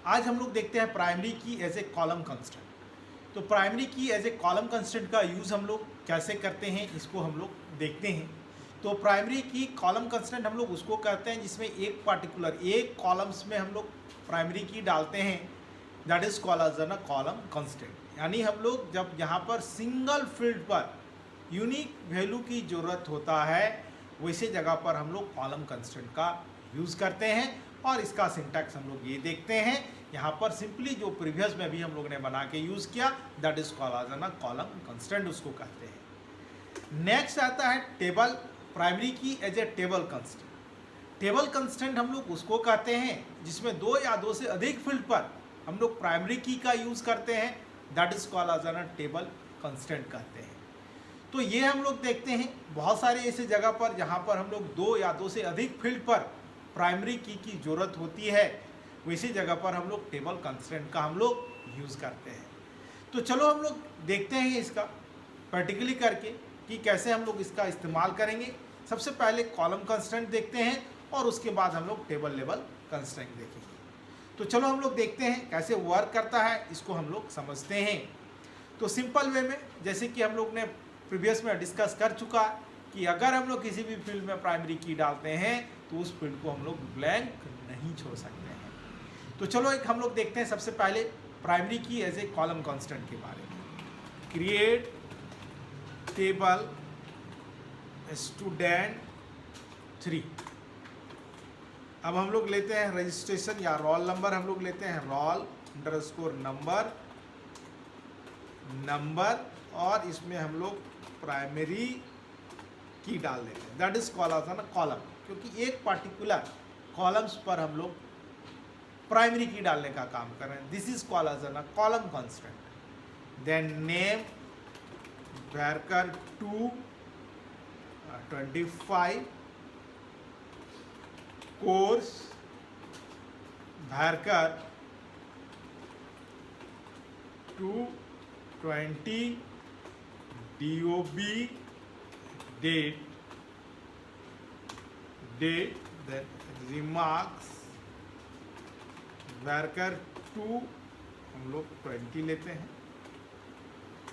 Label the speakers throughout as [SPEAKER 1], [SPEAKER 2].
[SPEAKER 1] आज हम लोग देखते हैं प्राइमरी की एज ए कॉलम कंस्टेंट। तो प्राइमरी की एज ए कॉलम कंस्टेंट का यूज़ हम लोग कैसे करते हैं इसको हम लोग देखते हैं। तो प्राइमरी की कॉलम कंस्टेंट हम लोग उसको कहते हैं जिसमें एक पार्टिकुलर एक कॉलम्स में हम लोग प्राइमरी की डालते हैं, that is called as a column constant. यानी हम लोग जब यहाँ पर सिंगल फील्ड पर यूनिक वैल्यू की ज़रूरत होता है वैसे जगह पर हम लोग कॉलम कंस्टेंट का यूज़ करते हैं। और इसका सिंटैक्स हम लोग ये देखते हैं यहाँ पर सिंपली जो प्रीवियस में भी हम लोग ने बना के यूज़ किया, that is called as column constant उसको कहते हैं। नेक्स्ट आता है table, primary key as a table constant. Table constant हम लोग उसको कहते हैं जिसमें दो या दो से अधिक फील्ड पर हम लोग प्राइमरी की का यूज़ करते हैं, that is called as table constant कहते हैं। तो ये हम लोग देखते हैं बहुत सारे ऐसे जगह पर जहाँ पर हम लोग दो या दो से अधिक फील्ड पर प्राइमरी की ज़रूरत होती है, वैसी जगह पर हम लोग टेबल कंस्टेंट का हम लोग यूज़ करते हैं। तो चलो हम लोग देखते हैं इसका प्रैक्टिकली करके कि कैसे हम लोग इसका इस्तेमाल करेंगे। सबसे पहले कॉलम कंस्टेंट देखते हैं और उसके बाद हम लोग टेबल लेवल कंस्टेंट देखेंगे। तो चलो हम लोग देखते हैं कैसे वर्क करता है, इसको हम लोग समझते हैं। तो सिंपल वे में जैसे कि हम लोग ने प्रीवियस में डिस्कस कर चुका कि अगर हम लोग किसी भी फील्ड में प्राइमरी की डालते हैं तो उस फील्ड को हम लोग ब्लैंक नहीं छोड़ सकते हैं। तो चलो एक हम लोग देखते हैं सबसे पहले प्राइमरी की एज ए कॉलम कांस्टेंट के बारे में। Create table student 3। अब हम लोग लेते हैं रजिस्ट्रेशन या रोल नंबर, हम लोग लेते हैं रोल अंडरस्कोर नंबर और इसमें हम लोग प्राइमरी की डाल देते हैं, that is called as column, क्योंकि एक पार्टिकुलर कॉलम्स पर हम लोग प्राइमरी की डालने का काम कर रहे हैं। This is called as column constant. Then name varchar 2 25, course varchar 2 20, DOB date, then remarks varchar 2 हम लोग 20 लेते हैं।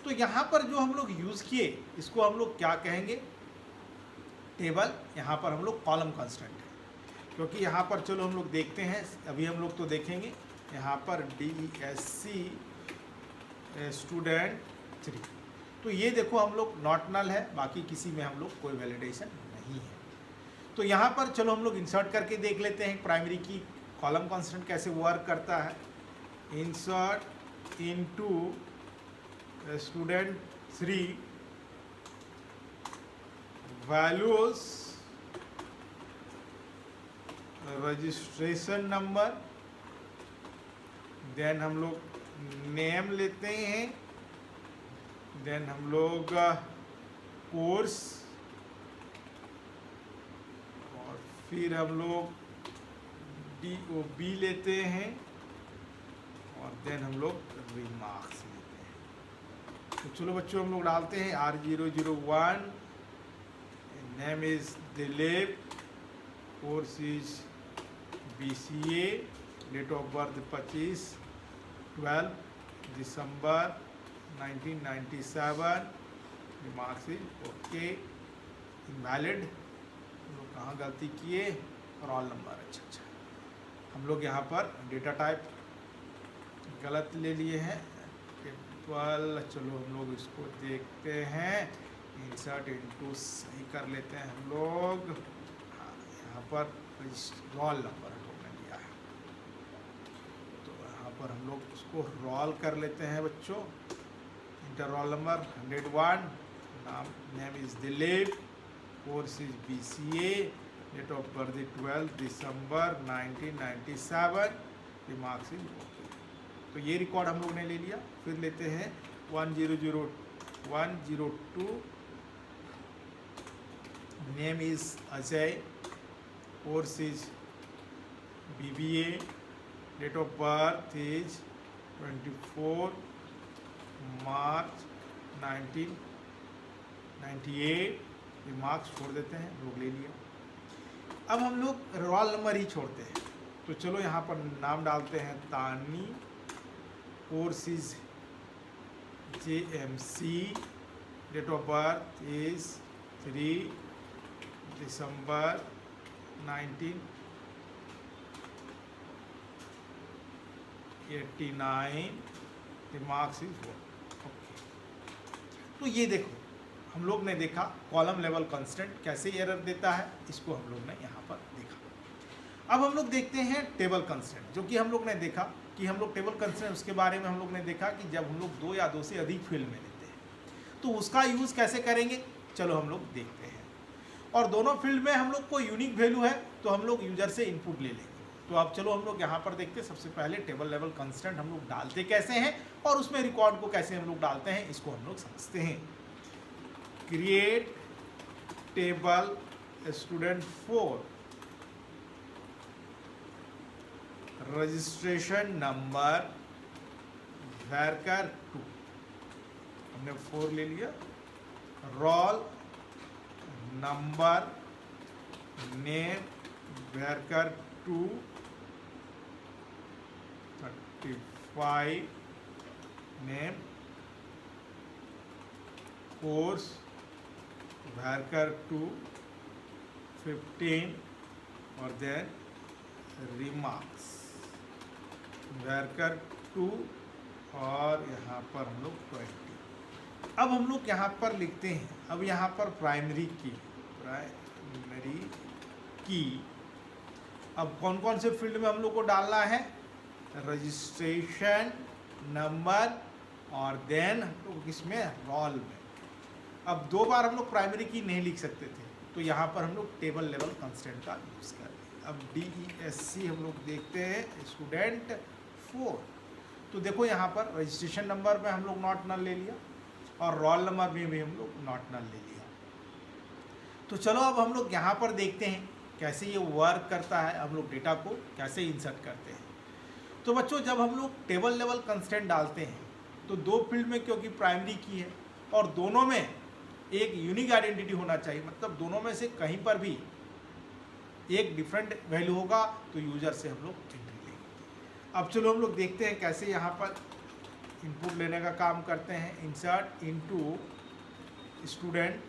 [SPEAKER 1] तो यहाँ पर जो हम लोग यूज़ किए इसको हम लोग क्या कहेंगे, टेबल। यहाँ पर हम लोग कॉलम कांस्टेंट है, क्योंकि यहाँ पर चलो हम लोग देखते हैं, अभी हम लोग तो देखेंगे यहाँ पर DESC स्टूडेंट 3। तो ये देखो हम लोग नॉट नल है, बाकी किसी में हम लोग कोई वैलिडेशन नहीं है। तो यहाँ पर चलो हम लोग इंसर्ट करके देख लेते हैं प्राइमरी की कॉलम कांस्टेंट कैसे वर्क करता है। Insert into student 3 values registration number, then हम लोग नेम लेते हैं, देन हम लोग कोर्स और फिर हम लोग DOB लेते हैं और देन हम लोग रिमार्क्स लेते हैं। तो चलो बच्चों हम लोग डालते हैं R001, name is Dilip, course is BCA, date of birth 25/12 December 1997, remarks is okay, invalid. हम लोग कहाँ गलती किए, रोल नंबर, अच्छा हम लोग यहाँ पर डेटा टाइप गलत ले लिए हैं, टेबल। चलो हम लोग इसको देखते हैं, इंसर्ट इनटू सही कर लेते हैं हम लोग। हाँ, यहाँ पर रोल नंबर हमने लिया है, तो यहाँ पर हम लोग उसको रोल कर लेते हैं बच्चों। इंटर रोल नंबर 101, नाम name is Dilip, course is BCA, date of birth 12 December 1997, remarks is okay. तो ये रिकॉर्ड हम लोग ने ले लिया। फिर लेते हैं 1000102, name is Ajay, course is BBA, date of birth is 24 March 1998, remarks छोड़ देते हैं, लोग ले लिया। अब हम लोग रोल नंबर ही छोड़ते हैं, तो चलो यहाँ पर नाम डालते हैं Tani, course is JMC, date of birth is 3 December 1989, marks is 1। Okay, तो ये देखो हम लोग ने देखा कॉलम लेवल कांस्टेंट कैसे एरर देता है, इसको हम लोग ने यहाँ पर देखा। अब हम लोग देखते हैं टेबल कांस्टेंट, जो कि हम लोग ने देखा कि हम लोग टेबल कांस्टेंट उसके बारे में हम लोग ने देखा कि जब हम लोग 2 या 2 से अधिक फील्ड में लेते हैं तो उसका यूज़ कैसे करेंगे, चलो हम लोग देखते हैं। और दोनों फील्ड में हम लोग को यूनिक वैल्यू है तो हम लोग यूजर से इनपुट ले लेंगे। तो अब चलो हम लोग यहाँ पर देखते हैं। सबसे पहले टेबल लेवल कांस्टेंट हम लोग डालते कैसे हैं और उसमें रिकॉर्ड को कैसे हम लोग डालते हैं, इसको हम लोग समझते हैं। Create table student 4, registration number worker 2, हमने 4 ले लिया, roll number name worker 2 35 name course worker 2 15 और देन रिमार्क्स वर्कर 2 और यहाँ पर हम लोग 20। अब हम लोग यहाँ पर लिखते हैं, अब यहाँ पर प्राइमरी की अब कौन कौन से फील्ड में हम लोग को डालना है, रजिस्ट्रेशन नंबर और देन हम लोग इसमें रोल में। अब 2 बार हम लोग प्राइमरी की नहीं लिख सकते थे तो यहाँ पर हम लोग टेबल लेवल कांस्टेंट का यूज़ कर रहे हैं। अब DESC हम लोग देखते हैं स्टूडेंट 4, तो देखो यहाँ पर रजिस्ट्रेशन नंबर में हम लोग नॉट नल ले लिया और रोल नंबर में भी हम लोग नॉट नल ले लिया। तो चलो अब हम लोग यहाँ पर देखते हैं कैसे ये वर्क करता है, हम लोग डेटा को कैसे इंसर्ट करते हैं। तो बच्चों जब हम लोग टेबल लेवल कांस्टेंट डालते हैं तो 2 फील्ड में क्योंकि प्राइमरी की है और दोनों में एक यूनिक आइडेंटिटी होना चाहिए, मतलब दोनों में से कहीं पर भी एक डिफरेंट वैल्यू होगा तो यूजर से हम लोग एंट्री लेंगे। अब चलो हम लोग देखते हैं कैसे यहाँ पर इनपुट लेने का काम करते हैं। Insert into student,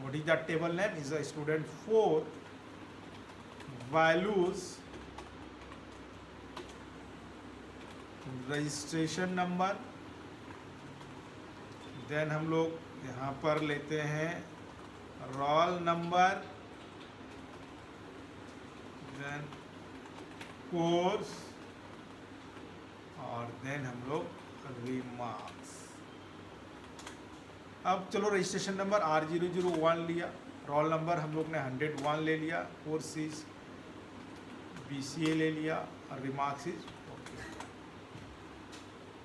[SPEAKER 1] what is the table name is the student 4, values registration number, then हम लोग यहाँ पर लेते हैं रोल नंबर, देन कोर्स और देन हम लोग रिमार्क्स। अब चलो रजिस्ट्रेशन नंबर R001 लिया, रोल नंबर हम लोग ने 101 ले लिया, कोर्स इज BCA ले लिया और remarks is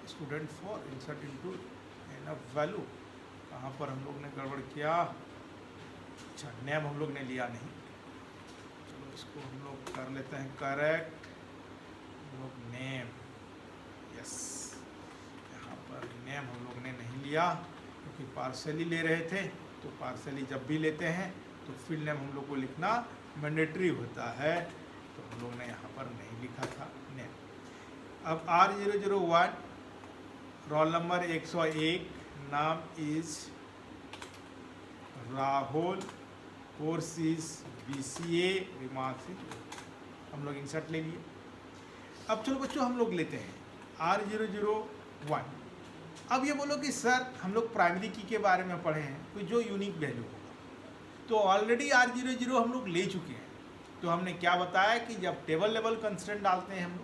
[SPEAKER 1] student 4, insert into enough value. कहाँ पर हम लोग ने गड़बड़ किया, अच्छा नेम हम लोग ने लिया नहीं, चलो इसको हम लोग कर लेते हैं करेक्ट, हम लोग नेम, यस यहाँ पर नेम हम लोग ने नहीं लिया क्योंकि पार्सली ले रहे थे, तो पार्सली जब भी लेते हैं तो फील्ड नेम हम लोग को लिखना मैंडेटरी होता है, तो हम लोग ने यहाँ पर नहीं लिखा था नेम। अब R001 रोल नंबर 101, नाम is Rahul, course is BCA, remarks is, हम लोग इंसर्ट ले लिए। अब चलो बच्चों हम लोग लेते हैं R001। अब ये बोलो कि सर हम लोग प्राइमरी की के बारे में पढ़े हैं, कोई जो यूनिक वैल्यू होगा, तो ऑलरेडी R00 हम लोग ले चुके हैं। तो हमने क्या बताया कि जब टेबल लेवल कंस्टेंट डालते हैं हम लोग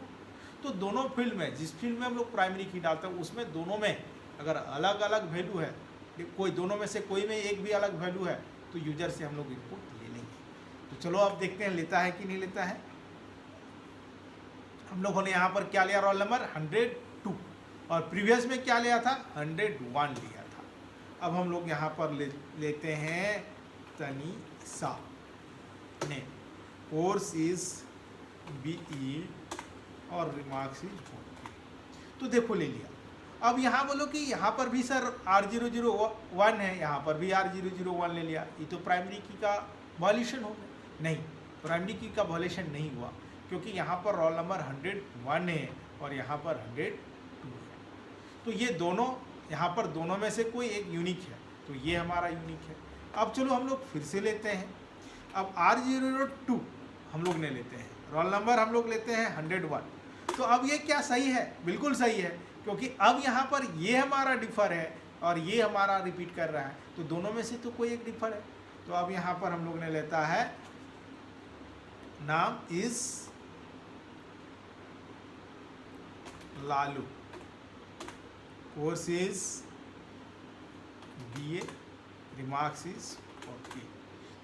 [SPEAKER 1] तो दोनों फील्ड में, जिस फील्ड में हम लोग प्राइमरी की डालते हैं उसमें दोनों में अगर अलग अलग वैल्यू है, कोई दोनों में से कोई में एक भी अलग वैल्यू है तो यूजर से हम लोग इनपुट ले लेंगे। तो चलो अब देखते हैं लेता है कि नहीं लेता है। हम लोगों ने यहाँ पर क्या लिया, रोल नंबर 102 और प्रीवियस में क्या लिया था, 101 लिया था। अब हम लोग यहाँ पर लेते हैं तनीसा ने, कोर्स इज BE और रिमार्क्स इज 40। तो देखो ले लिया। अब यहाँ बोलो कि यहाँ पर भी सर R001 है, यहाँ पर भी R001 ले लिया, ये तो प्राइमरी की का वॉल्यूशन हो गया। नहीं, प्राइमरी की का वॉल्यूशन नहीं हुआ क्योंकि यहाँ पर रोल नंबर 101 है और यहाँ पर 102 है। तो ये दोनों यहाँ पर दोनों में से कोई एक यूनिक है, तो ये हमारा यूनिक है। अब चलो हम लोग फिर से लेते हैं। अब R002 हम लोग ने लेते हैं, रोल नंबर हम लोग लेते हैं 101। तो अब ये क्या सही है? बिल्कुल सही है, क्योंकि अब यहाँ पर ये हमारा डिफ़र है और ये हमारा रिपीट कर रहा है, तो दोनों में से तो कोई एक डिफ़र है। तो अब यहाँ पर हम लोग ने लेता है नाम is Lalu, course is BA, remarks is okay.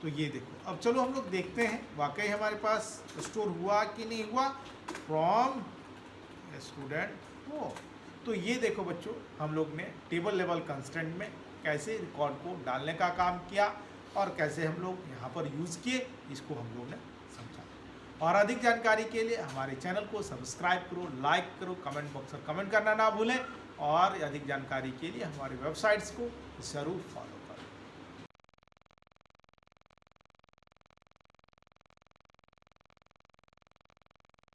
[SPEAKER 1] तो ये देखो, अब चलो हम लोग देखते हैं वाकई हमारे पास स्टोर हुआ कि नहीं हुआ फ्रॉम स्टूडेंट हो। तो ये देखो बच्चों, हम लोग ने टेबल लेवल कंस्टेंट में कैसे रिकॉर्ड को डालने का काम किया और कैसे हम लोग यहाँ पर यूज़ किए, इसको हम लोग ने समझा। और अधिक जानकारी के लिए हमारे चैनल को सब्सक्राइब करो, लाइक करो, कमेंट बॉक्स में कमेंट करना ना भूलें और अधिक जानकारी के लिए हमारी वेबसाइट्स को ज़रूर फॉलो करें।